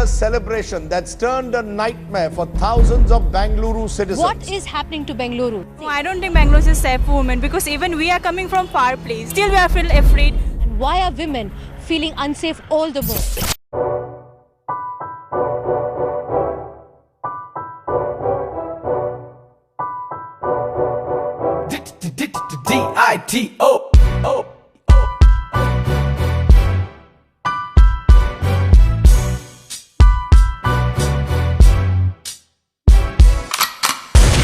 glamorous celebration that's turned a nightmare for thousands of Bengaluru citizens. What is happening to Bengaluru? No, I don't think Bangalore is safe for women because even we are coming from far place. Still we are feel afraid. And why are women feeling unsafe all the more? D-I-T-O.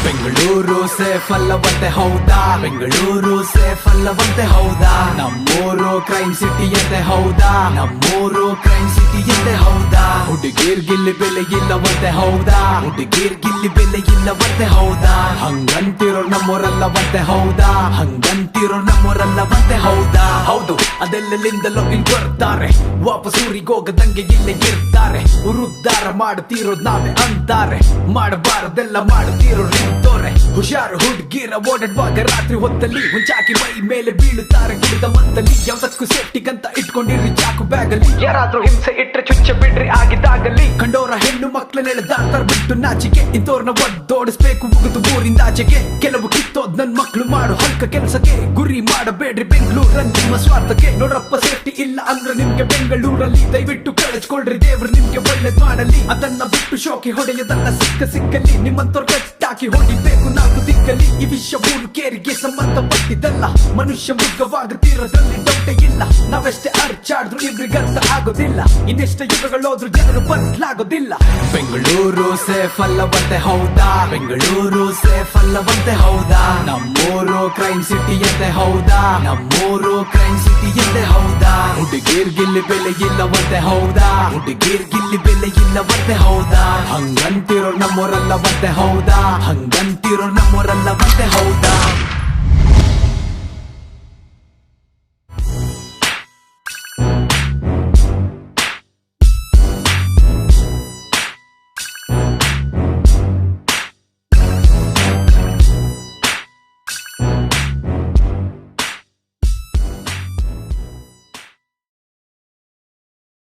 Bengaluru safe ಅಲ್ಲವಂತೆ ಹೌದಾ? Bengaluru safe ಅಲ್ಲವಂತೆ ಹೌದಾ? ನಮ್ಮೂರು crime city ಅಂತೆ ಹೌದಾ? ನಮ್ಮೂರು crime city ಅಂತೆ ಹೌದಾ? ಹುಡುಗೀರ್ ಗಿಲ್ಲಿ ಬೆಲೆ ಇಲ್ಲವಂತೆ ಹೌದಾ? ಹುಡುಗೀರ್ ಗಿಲ್ಲಿ ಬೆಲೆ ಇಲ್ಲವಂತೆ ಹೌದಾ? ಹಂಗಂತಿರೋ ನಮ್ಮೂರಲ್ಲವಂತೆ ಹೌದಾ? ಹಂಗಂತಿರೋ ನಮ್ಮೂರಲ್ಲವಂತೆ ಹೌದಾ? ಹೌದು, ಅದೆಲ್ಲಿಂದಲೋ ಇಲ್ಲಿ ಬರ್ತಾರೆ, ವಾಪಸ್ ಊರಿಗೋಗದಂಗೆ ಇಲ್ಲೇ ಇರ್ತಾರೆ. ಉರುದ್ಧಾರ ಮಾಡುತ್ತಿರೋದ್ ನಾವೇ ಅಂತಾರೆ, ಮಾಡಬಾರದೆಲ್ಲ ಮಾಡುತ್ತಿರೋ ತೋರೆ. ಹುಷಾರು ಹುಡುಗಿರ ಓಡಾಡುವಾಗ ರಾತ್ರಿ ಹೊತ್ತಲ್ಲಿ ಮುಂಚಾಕಿ ಮೈ ಮೇಲೆ ಬೀಳುತ್ತಾರೆ ಕುಡಿದ ಮತ್ತಲ್ಲಿ. ಯಾವ್ದಕ್ಕೂ ಸೇಫ್ಟಿಗಂತ ಇಟ್ಕೊಂಡಿರ್ರಿ ಚಾಕು ಬ್ಯಾಗಲ್ಲಿ. ಯಾರಾದ್ರೂ ಹಿಂಸೆ ಇಟ್ರೆ ಚುಚ್ಚ ಬಿಡ್ರಿ ಆಗಿದ್ದಾಗಲಿ. ಕಂಡೋರ ಹೆಣ್ಣು ಮಕ್ಕಳನ್ನೆಳೆದಾಡ್ತಾರ ಬಿಟ್ಟು ನಾಚಿಕೆ. ಇಂತೋರ್ನ ಒದ್ದೋಡಿಸ್ಬೇಕು ಮುಗಿದು ಊರಿಂದ ಆಚೆಗೆ. ಕೆಲವು ಕಿತ್ತೋದ್ ನನ್ ಮಕ್ಳು ಮಾಡು ಹಲ್ಕ ಕೆಲಸಕ್ಕೆ. ಗುರಿ ಮಾಡಬೇಡ್ರಿ ಬೆಂಗಳೂರಲ್ಲಿ ನಿಮ್ಮ ಸ್ವಾರ್ಥಕ್ಕೆ. ನೋಡ್ರಪ್ಪ ಸೇಫ್ಟಿ ಇಲ್ಲ ಅಂದ್ರೆ ನಿಮ್ಗೆ ಬೆಂಗಳೂರಲ್ಲಿ ದಯವಿಟ್ಟು ಕಳಿಸ್ಕೊಳ್ರಿ, ದೇವ್ರು ನಿಮ್ಗೆ ಒಳ್ಳೇದ್ ಮಾಡಲಿ. ಅದನ್ನ ಬಿಟ್ಟು ಶೋಕಿ ಹೊಡೆಯದನ್ನ ಸಿಕ್ಕಲ್ಲಿ ನಿಮ್ಮಂತವ್ರ ಕಟ್ಟಾಕಿ ಹೊಡಿಬೇಕು ನಾಲ್ಕು ದಿಕ್ಕಲ್ಲಿ. ಈ ವಿಷಯ ಊರು ಕೇರಿಗೆ ಸಂಬಂಧಪಟ್ಟಿದ್ದಲ್ಲ, ಮನುಷ್ಯ ಮೃಗವಾಗುತ್ತಿರೋದ್ರಲ್ಲಿ ಡೌಟೇ ಇಲ್ಲ. ನಾವೆಷ್ಟೇ ಅರ್ಚಾಡಿದ್ರು ಇವ್ರಿಗರ್ಥ ಆಗೋದಿಲ್ಲ, ಇನ್ನೆಷ್ಟೇ ಯುಗಗಳೋದ್ರು ಜನರು ಬದಲಾಗೋದಿಲ್ಲ. ಬೆಂಗಳೂರು ಸೇಫ್ ಅಲ್ಲವಂತೆ ಹೌದಾ? ಬೆಂಗಳೂರು ಸೇಫ್ ಅಲ್ಲವಂತೆ ಹೌದಾ? ನಮ್ಮೂರು ಕ್ರೈಮ್ ಸಿಟಿ ಅಂತೆ ಹೌದಾ? ನಮ್ಮೂರು ಕ್ರೈಮ್ ಸಿಟಿ ಅಂತೆ ಹೌದಾ? ಹುಡುಗೀರ್ ಗಿಲ್ಲಿ ಬೆಲೆ ಇಲ್ಲವಂತೆ ಹೌದಾ? ಹುಡುಗೀರ್ ಗಿಲ್ಲಿ ಬೆಲೆ ಇಲ್ಲವಂತೆ ಹೌದಾ? ಹಂಗಂತಿರೋ ನಮ್ಮೂರಲ್ಲವಂತೆ ಹೌದಾ? ಹಂಗಂತಿರೋ ನಮ್ಮೂರಲ್ಲವಂತೆ ಹೌದಾ?